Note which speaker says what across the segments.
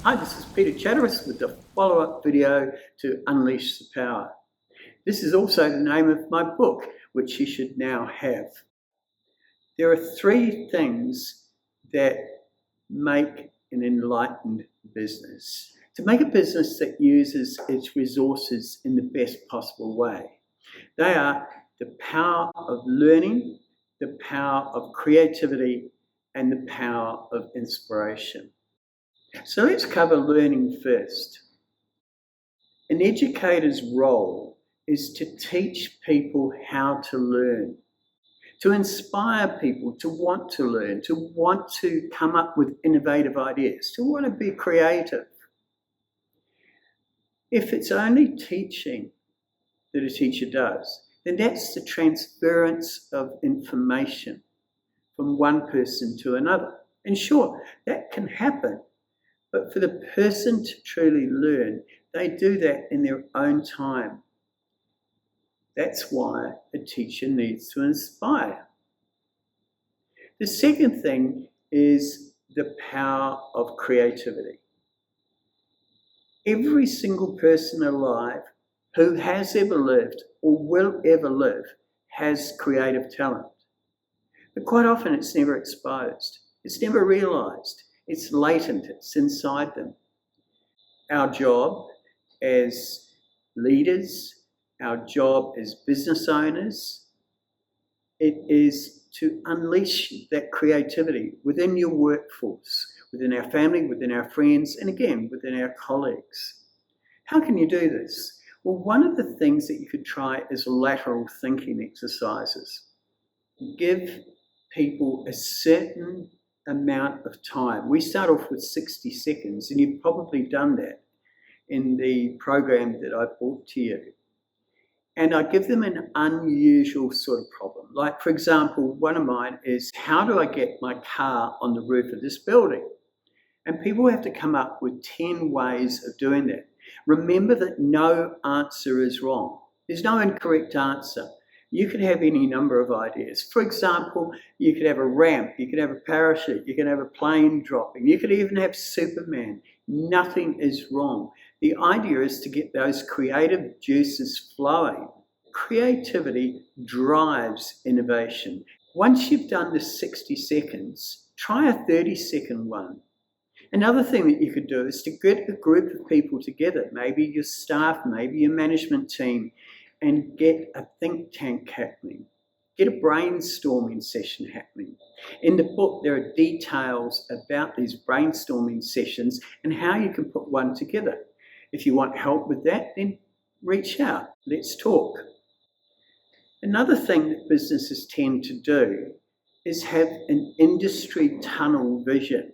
Speaker 1: Hi, this is Peter Chatteris with the follow-up video to Unleash the Power. This is also the name of my book, which you should now have. There are three things that make an enlightened business. To make a business that uses its resources in the best possible way. They are the power of learning, the power of creativity, and the power of inspiration. So let's cover learning first. An educator's role is to teach people how to learn, to inspire people to want to learn, to want to come up with innovative ideas, to want to be creative. If it's only teaching that a teacher does, then that's the transference of information from one person to another. And sure, that can happen. But for the person to truly learn, they do that in their own time. That's why a teacher needs to inspire. The second thing is the power of creativity. Every single person alive who has ever lived or will ever live has creative talent. But quite often it's never exposed. It's never realized. It's latent, it's inside them. Our job as leaders, our job as business owners, it is to unleash that creativity within your workforce, within our family, within our friends, and again, within our colleagues. How can you do this? Well, one of the things that you could try is lateral thinking exercises. Give people a certain amount of time. We start off with 60 seconds, and you've probably done that in the program that I brought to you. And I give them an unusual sort of problem. Like, for example, one of mine is, how do I get my car on the roof of this building? And people have to come up with 10 ways of doing that. Remember that no answer is wrong. There's no incorrect answer. You could have any number of ideas. For example, you could have a ramp, you could have a parachute, you could have a plane dropping, you could even have Superman. Nothing is wrong. The idea is to get those creative juices flowing. Creativity drives innovation. Once you've done the 60 seconds, try a 30-second one. Another thing that you could do is to get a group of people together, maybe your staff, maybe your management team, and get a think tank happening. Get a brainstorming session happening. In the book, there are details about these brainstorming sessions and how you can put one together. If you want help with that, then reach out. Let's talk. Another thing that businesses tend to do is have an industry tunnel vision.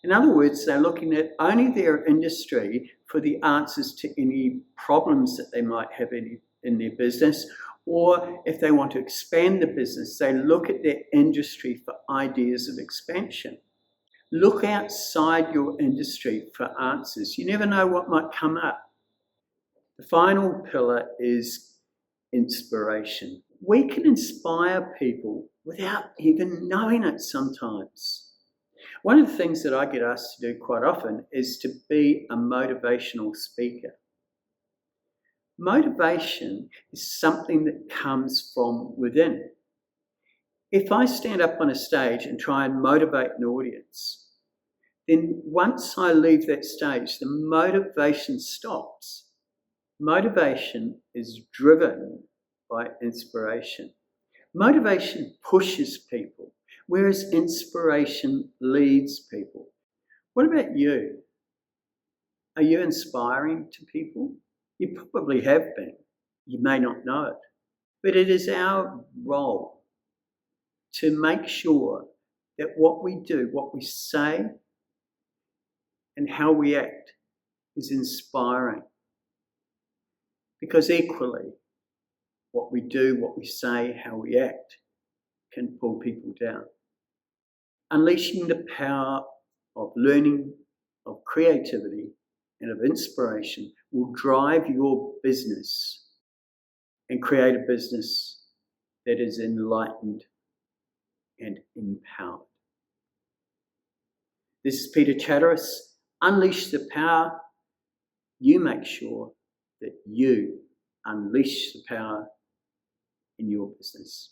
Speaker 1: In other words, they're looking at only their industry for the answers to any problems that they might have in their business, or if they want to expand the business, they look at their industry for ideas of expansion. Look outside your industry for answers. You never know what might come up. The final pillar is inspiration. We can inspire people without even knowing it sometimes. One of the things that I get asked to do quite often is to be a motivational speaker. Motivation is something that comes from within. If I stand up on a stage and try and motivate an audience, then once I leave that stage, the motivation stops. Motivation is driven by inspiration. Motivation pushes people, whereas inspiration leads people. What about you? Are you inspiring to people? You probably have been. You may not know it. But it is our role to make sure that what we do, what we say, and how we act is inspiring. Because equally, what we do, what we say, how we act can pull people down. Unleashing the power of learning, of creativity, and of inspiration will drive your business and create a business that is enlightened and empowered. This is Peter Chatteris. unleash the power, you make sure that you unleash the power in your business.